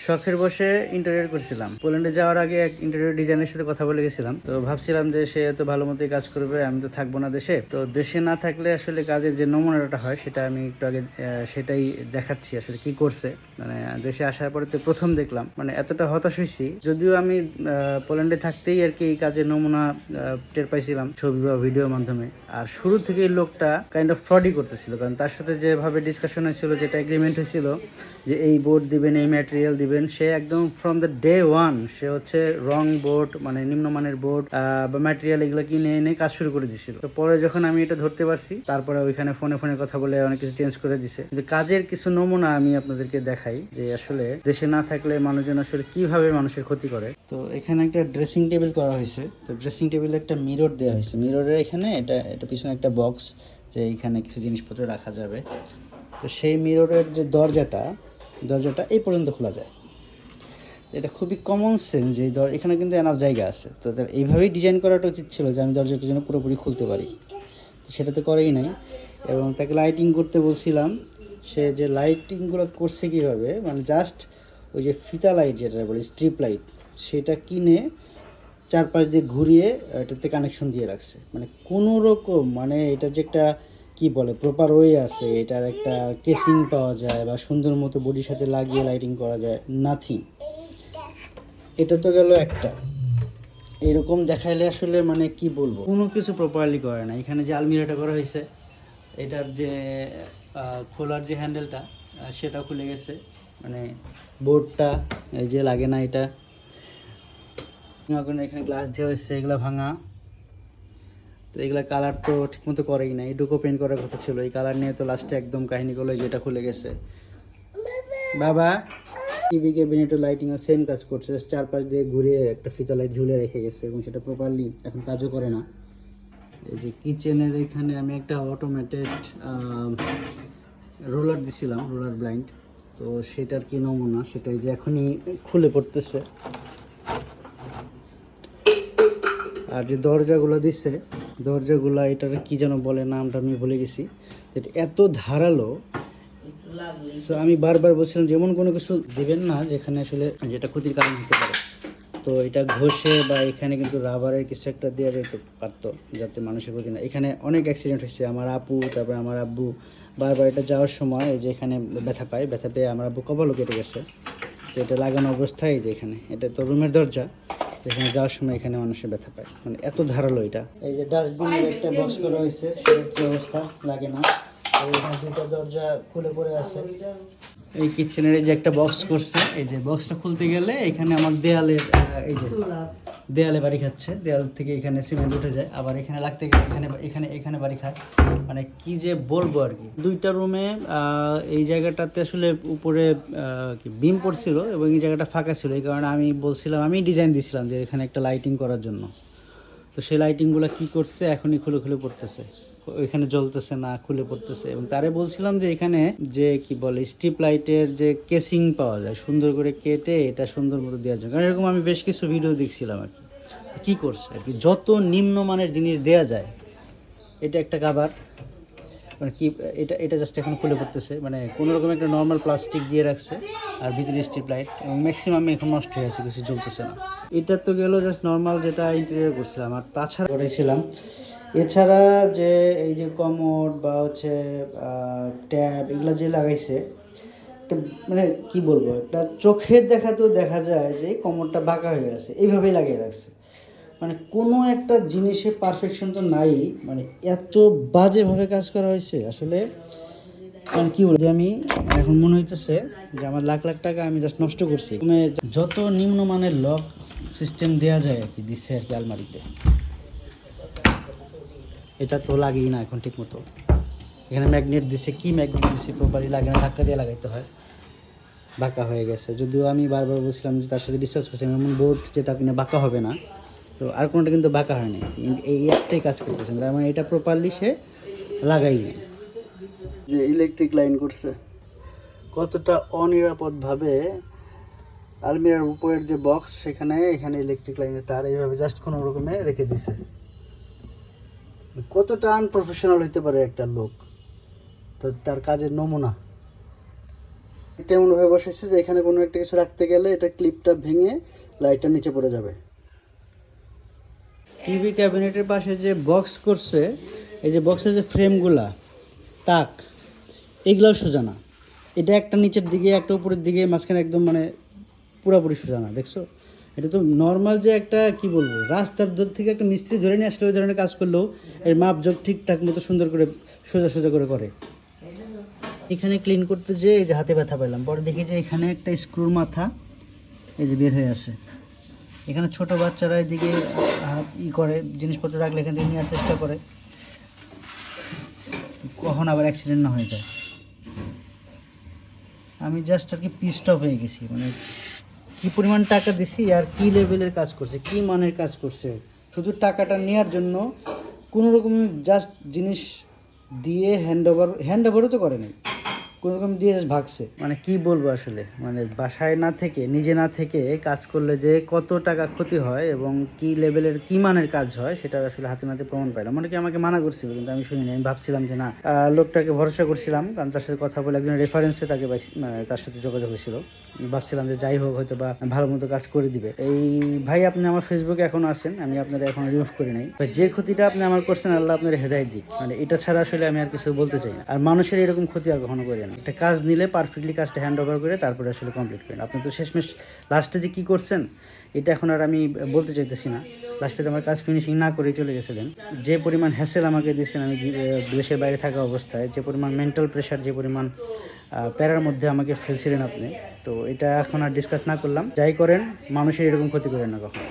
শখের বসে ইন্টেরিয়র করছিলাম। পোল্যান্ডে যাওয়ার আগে এক ইন্টেরিয়র ডিজাইনের সাথে কথা বলে গেছিলাম। তো ভাবছিলাম যে সে এত ভালো মতোই কাজ করবে, আমি তো থাকবো না দেশে। তো দেশে না থাকলে আসলে কাজের যে নমুনাটা হয় সেটা আমি একটু আগে সেটাই দেখাচ্ছি আসলে কি করছে। মানে দেশে আসার পরে তো প্রথম দেখলাম, মানে এতটা হতাশ হয়েছি। যদিও আমি পোল্যান্ডে থাকতেই আর কি এই কাজের নমুনা টের পাইছিলাম ছবি বা ভিডিওর মাধ্যমে। আর শুরু থেকেই লোকটা কাইন্ড অফ ফ্রডই করতেছিল, কারণ তার সাথে যেভাবে ডিসকাশন হয়েছিল, যেটা এগ্রিমেন্ট হয়েছিল যে এই বোর্ড দিবেন, এই ম্যাটেরিয়াল দিবেন, সে একদম ফ্রম দ্য ডে ওয়ান সে হচ্ছে রং বোর্ড, মানে নিম্নমানের বোর্ড বা ম্যাটেরিয়াল এগুলো কিনে এনে কাজ শুরু করে দিছিল। তো পরে যখন আমি এটা ধরতে পারছি, তারপরে ওইখানে ফোনে ফোনে কথা বলে অনেক কিছু চেঞ্জ করে দিছে। কিন্তু কাজের কিছু নমুনা আমি আপনাদেরকে দেখাই যে আসলে দেশে না থাকলে মানুষজন আসলে কিভাবে মানুষের ক্ষতি করে। তো এখানে একটা ড্রেসিং টেবিল করা হয়েছে। তো ড্রেসিং টেবিলে একটা মিরর দেওয়া হয়েছে। মিররের এখানে এটা পিছনে একটা বক্স, যে এখানে কিছু জিনিসপত্র রাখা যাবে। তো সেই মিররের যে দরজাটা এই পর্যন্ত খোলা যায়। তো এটা খুবই কমন সেন্স যে এখানে কিন্তু এনাফ জায়গা আছে। তো এইভাবেই ডিজাইন করাটা উচিত ছিল যে আমি দরজাটা যেন পুরোপুরি খুলতে পারি। তো সেটা তো করেই নাই। এবং তাকে লাইটিং করতে বলছিলাম, সে যে লাইটিংগুলো করছে কীভাবে, মানে জাস্ট ওই যে ফিতা লাইট যেটা বলে স্ট্রিপ লাইট, সেটা কিনে চারপাশ দিয়ে ঘুরিয়ে এটাতে কানেকশন দিয়ে রাখছে। মানে কোনো রকম, মানে এটা যে একটা কি বলে প্রপার ওয়ে আছে, এটার একটা কেসিং পাওয়া যায় বা সুন্দর মতো বডির সাথে লাগিয়ে লাইটিং করা যায়, নাথিং। এটা তো গেল একটা। এরকম দেখাইলে আসলে মানে কি বলবো, কোনো কিছু প্রপারলি করে না। এখানে যে আলমিরাটা করা হয়েছে, এটার যে খোলার যে হ্যান্ডেলটা সেটা খুলে গেছে, মানে বোর্ডটা এই যে লাগে না এটা। এখানে গ্লাস দেওয়া হয়েছে, এগুলো ভাঙা। তো এগুলা কালার তো ঠিকমতো করেই নাই, ডুকো পেন্ট করার কথা ছিল। এই কালার নিয়ে তো লাস্টে একদম কাহিনী করলো, যেটা খুলে গেছে। বাবা টিভি ক্যাবিনেটও লাইটিংও সেম কাজ করছে, চারপাশ দিয়ে ঘুরিয়ে একটা ফিতা লাইট ঝুলে রেখে গেছে এবং সেটা প্রপারলি এখন কাজও করে না। এই যে কিচেনের এখানে আমি একটা অটোমেটেড রোলার দিছিলাম, রোলার ব্লাইন্ড। তো সেটার কি নমুনা, সেটাই যে এখনই খুলে পড়তেছে। আর যে দরজাগুলো দিচ্ছে, দরজাগুলো এটার কি যেন বলে, নামটা আমি ভুলে গেছি। এটা এত ধারালো। সো আমি বারবার বলছিলাম যেমন কোনো কিছু দিবেন না যেখানে আসলে যেটা ক্ষতির কারণ হতে পারে। তো এটা ঘষে বা এখানে কিন্তু রাবারের কিছু একটা দেওয়া যেতে পারতো যাতে মানুষের ক্ষতি না। এখানে অনেক অ্যাক্সিডেন্ট হয়েছে। আমার আপু, তারপরে আমার আব্বু বারবার এটা যাওয়ার সময় এই যে এখানে ব্যথা পেয়ে আমার আব্বু কপালও কেটে গেছে। তো এটা লাগানো অবস্থায় যে এখানে, এটা তো রুমের দরজা, এখানে যাওয়ার সময় এখানে মানুষের ব্যথা পায়, মানে এত ধারালো এটা। এই যে ডাস্টবিনের একটা বক্স করা হয়েছে, সেটার কি অবস্থা লাগে না। এখানে দুটো দরজা খুলে পড়ে আছে। এই কিচেনের এই যে একটা বক্স করছে, এই যে বক্সটা খুলতে গেলে এখানে আমার দেয়ালের এই যে দেয়ালে বাড়ি খাচ্ছে, দেয়াল থেকে এখানে সিমেন্ট উঠে যায়, আবার এখানে লাগতে গেলে এখানে বাড়ি খায়। মানে কি যে বলবো আর কি। দুইটা রুমে এই জায়গাটাতে আসলে উপরে কি বিম পড়ছিল এবং এই জায়গাটা ফাঁকা ছিল। এই কারণে আমি বলছিলাম, আমি ডিজাইন দিয়েছিলাম যে এখানে একটা লাইটিং করার জন্য। তো সেই লাইটিংগুলো কী করছে, এখনই খুলে পড়তেছে, ওইখানে জ্বলতেছে না, খুলে পড়তেছে। এবং তারে বলছিলাম যে এখানে যে কি বলে স্ট্রিপ লাইটের যে কেসিং পাওয়া যায়, সুন্দর করে কেটে এটা সুন্দর মতো দেওয়ার জন্য। কারণ এরকম আমি বেশ কিছু ভিডিও দেখছিলাম আর কি। তো কী করছে আর কি, যত নিম্নমানের জিনিস দেওয়া যায়। এটা একটা কাবার, মানে কি এটা জাস্ট এখন খুলে পড়তেছে। মানে কোনো রকম একটা নর্মাল প্লাস্টিক দিয়ে রাখছে আর ভিতরে স্ট্রিপ লাইট, এবং ম্যাক্সিমাম এখন নষ্ট হয়ে আছে, কিছু জ্বলতেছে না। এটা তো গেল জাস্ট নর্মাল যেটা ইন্টেরিয়র করছিলাম। আর তাছাড়া করেছিলাম এছাড়া যে এই যে কমোড বা হচ্ছে ট্যাব এগুলো যে লাগাইছে, একটা মানে কি বলবো, একটা চোখের দেখাতেও দেখা যায় যে কমোডটা বাঁকা হয়ে আছে, এইভাবেই লাগিয়ে রাখছে। মানে কোনো একটা জিনিসের পারফেকশন তো নাই, মানে এত বাজেভাবে কাজ করা হয়েছে আসলে। মানে কী বলবো, আমি এখন মনে হইতেছে যে আমার লাখ লাখ টাকা আমি জাস্ট নষ্ট করছি। যত নিম্নমানের লক সিস্টেম দেওয়া যায় আর কি দিচ্ছে আর কি আলমারিতে, এটা তো লাগেই না এখন ঠিক মতো। এখানে ম্যাগনেট দিছে, কি ম্যাগনেট দিছে প্রপারলি লাগে না, ধাক্কা দিয়ে লাগাইতে হয়, বাঁকা হয়ে গেছে। যদিও আমি বারবার বলছিলাম যে তার সাথে ডিসকাস করছিলাম এমন বোর্ড যেটা কিনা বাঁকা হবে না। তো আর কোনোটা কিন্তু বাঁকা হয়নি, এই একটাই কাজ করতেছে, তার মানে এটা প্রপারলি সে লাগাইনি। যে ইলেকট্রিক লাইন করছে, কতটা অনিরাপদভাবে আলমিরার উপরের যে বক্স এখানে ইলেকট্রিক লাইনের তার এইভাবে জাস্ট কোনো রকমে রেখে দিছে। কতটা আনপ্রফেশনাল হইতে পারে একটা লোক, তো তার কাজের নমুনা। এটা এমনভাবে বসাইছে যে এখানে কোনো একটা কিছু রাখতে গেলে এটা ক্লিপটা ভেঙে লাইটটা নিচে পড়ে যাবে। টিভি ক্যাবিনেটের পাশে যে বক্স করছে, এই যে বক্সের যে ফ্রেমগুলা তাক এগুলোও সোজা না। এটা একটা নিচের দিকে একটা উপরের দিকে, মাঝখানে একদম মানে পুরোপুরি সোজা না। দেখছো, এটা তো নর্মাল যে একটা কি বলবো রাস্তার দূর থেকে একটা মিস্ত্রি ধরে নিয়ে আসলে ওই ধরনের কাজ করলেও এর মাপজোক ঠিকঠাক মতো সুন্দর করে সোজা সোজা করে করে। এখানে ক্লিন করতে যে এই যে হাতে ব্যথা পেলাম, পরে দেখি যে এখানে একটা স্ক্রুর মাথা এই যে বের হয়ে আসে। এখানে ছোট বাচ্চারা এদিকে হাত করে জিনিসপত্র রাখলে এখান থেকে নেওয়ার চেষ্টা করে, কখন আবার অ্যাক্সিডেন্ট না হয়ে যায়। আমি জাস্ট আর কি পিসড অফ হয়ে গেছি, মানে কী পরিমাণ টাকা দিছি আর কী লেভেলের কাজ করছে, কী মানের কাজ করছে। শুধু টাকাটা নেওয়ার জন্য কোনো রকম জাস্ট জিনিস দিয়ে হ্যান্ড ওভারও তো করে নাই, কোনো রকম দিয়ে ভাগছে। মানে কি বলবো আসলে, মানে বাসায় না থেকে নিজে না থেকে কাজ করলে যে কত টাকা ক্ষতি হয় এবং কি লেভেলের কি মানের কাজ হয় সেটা আসলে হাতে নাতে প্রমাণ পাইলাম। অনেকে আমাকে মানা করছিল কিন্তু আমি শুনিনি। আমি ভাবছিলাম যে না, লোকটাকে ভরসা করছিলাম, কারণ তার সাথে কথা বলে একজন রেফারেন্সে তাকে মানে তার সাথে যোগাযোগ হয়েছিল। ভাবছিলাম যে যাই হোক হয়তো বা ভালো মতো কাজ করে দিবে। এই ভাই, আপনি আমার ফেসবুকে এখন আছেন, আমি আপনারা এখন রিমুভ করি নাই। যে ক্ষতিটা আপনি আমার করছেন আল্লাহ আপনার হেদায়েত দিক, মানে এটা ছাড়া আসলে আমি আর কিছু বলতে চাই না। আর মানুষের এরকম ক্ষতি আর কখনো করে না। একটা কাজ নিলে পারফেক্টলি কাজটা হ্যান্ড ওভার করে তারপরে আসলে কমপ্লিট করেন। আপনি তো শেষমেশ লাস্টে যে কী করছেন এটা এখন আর আমি বলতে চাইতেছি না। লাস্টে আমার কাজ ফিনিশিং না করেই চলে গেছিলেন। যে পরিমাণ হ্যাসেল আমাকে দিয়েছেন আমি দেশের বাইরে থাকা অবস্থায়, যে পরিমাণ মেন্টাল প্রেশার, যে পরিমাণ প্যারার মধ্যে আমাকে ফেলছিলেন আপনি, তো এটা এখন আর ডিসকাস না করলাম। যাই করেন মানুষের এরকম ক্ষতি করেন না কখন।